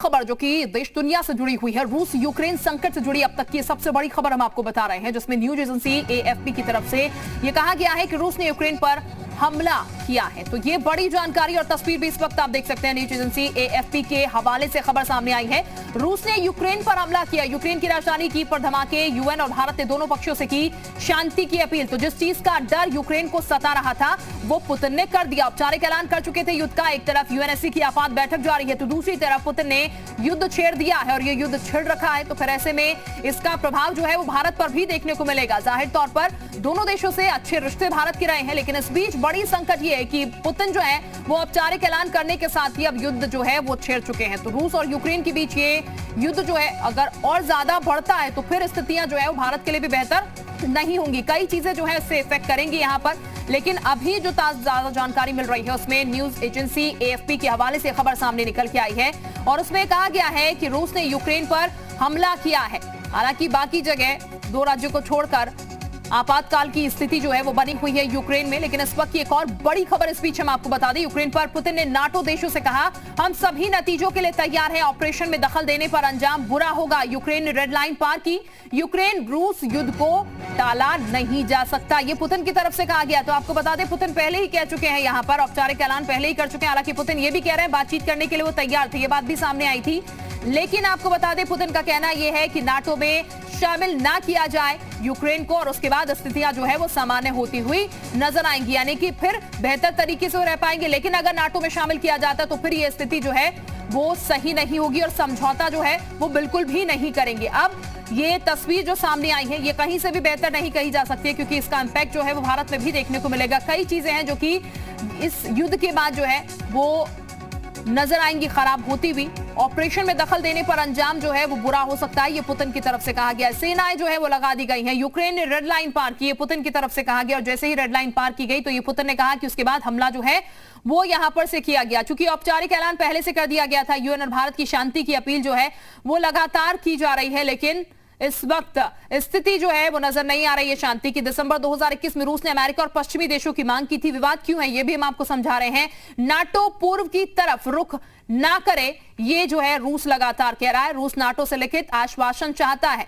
खबर जो कि देश दुनिया से जुड़ी हुई है, रूस यूक्रेन संकट से जुड़ी अब तक की सबसे बड़ी खबर हम आपको बता रहे हैं, जिसमें न्यूज एजेंसी एएफपी की तरफ से यह कहा गया है कि रूस ने यूक्रेन पर हमला किया है। तो ये बड़ी जानकारी और तस्वीर भी इस वक्त आप देख सकते हैं, न्यूज एजेंसी एएफपी के हवाले से खबर सामने आई है। रूस ने यूक्रेन पर हमला किया, यूक्रेन की राजधानी कीव पर धमाके, यूएन और भारत ने दोनों पक्षों से की शांति की अपील। तो जिस चीज का डर यूक्रेन को सता रहा था वो पुतिन ने कर दिया, औपचारिक ऐलान कर चुके थे युद्ध का। एक तरफ यूएनएससी की आपात बैठक जारी है तो दूसरी तरफ पुतिन ने युद्ध छेड़ दिया है और ये युद्ध छिड़ रखा है। तो फिर ऐसे में इसका प्रभाव जो है वो भारत पर भी देखने को मिलेगा। जाहिर तौर पर दोनों देशों से अच्छे रिश्ते भारत के रहे हैं, लेकिन इस बीच बड़ी संकट ये है कि पुतिन जो है वो औपचारिक ऐलान करने के साथ ही अब युद्ध जो है वो छेड़ चुके हैं। तो रूस और यूक्रेन के बीच ये युद्ध जो है अगर और ज्यादा बढ़ता है तो फिर स्थितियां जो है वो भारत के लिए भी बेहतर नहीं होंगी। कई चीजें जो है इससे इफेक्ट करेंगी यहाँ पर, लेकिन अभी जो ज्यादा जानकारी मिल रही है उसमें न्यूज एजेंसी एएफपी के हवाले से खबर सामने निकल के आई है और उसमें कहा गया है कि रूस ने यूक्रेन पर हमला किया है। हालांकि बाकी जगह दो राज्यों को छोड़कर आपातकाल की स्थिति जो है वो बनी हुई है यूक्रेन में। लेकिन इस वक्त की एक और बड़ी खबर इस बीच हम आपको बता दें, यूक्रेन पर पुतिन ने नाटो देशों से कहा हम सभी नतीजों के लिए तैयार हैं, ऑपरेशन में दखल देने पर अंजाम बुरा होगा। यूक्रेन ने रेड लाइन पार की, यूक्रेन रूस युद्ध को टाला नहीं जा सकता, ये पुतिन की तरफ से कहा गया। तो आपको बता दें पुतिन पहले ही कह चुके हैं, यहाँ पर औपचारिक ऐलान पहले ही कर चुके हैं। हालांकि पुतिन ये भी कह रहे हैं बातचीत करने के लिए वो तैयार थे, ये बात भी सामने आई थी। लेकिन आपको बता दें पुतिन का कहना यह है कि नाटो में शामिल ना किया जाए यूक्रेन को और उसके बाद स्थितियां जो है वो सामान्य होती हुई नजर आएंगी, यानी कि फिर बेहतर तरीके से रह पाएंगे। लेकिन अगर नाटो में शामिल किया जाता तो फिर ये स्थिति जो है वो सही नहीं होगी और समझौता जो है वो बिल्कुल भी नहीं करेंगे। अब ये तस्वीर जो सामने आई है ये कहीं से भी बेहतर नहीं कही जा सकती है, क्योंकि इसका इंपैक्ट जो है वो भारत में भी देखने को मिलेगा। कई चीजें हैं जो कि इस युद्ध के बाद जो है वो नजर आएंगी खराब होती हुई। ऑपरेशन में दखल देने पर अंजाम जो है वो बुरा हो सकता है, ये पुतिन की तरफ से कहा गया। सेनाएं जो है वो लगा दी गई हैं, यूक्रेन ने रेड लाइन पार की, ये पुतिन की तरफ से कहा गया। और जैसे ही रेड लाइन पार की गई तो ये पुतिन ने कहा कि उसके बाद हमला जो है वो यहां पर से किया गया। चूंकि औपचारिक ऐलान पहले से कर दिया गया था, यूएन और भारत की शांति की अपील जो है वो लगातार की जा रही है, लेकिन इस वक्त स्थिति जो है वो नजर नहीं आ रही है शांति की। दिसंबर 2021 में रूस ने अमेरिका और पश्चिमी देशों की मांग की थी। विवाद क्यों है ये भी हम आपको समझा रहे हैं। नाटो पूर्व की तरफ रुख ना करे ये जो है रूस लगातार कह रहा है। रूस नाटो से लिखित आश्वासन चाहता है।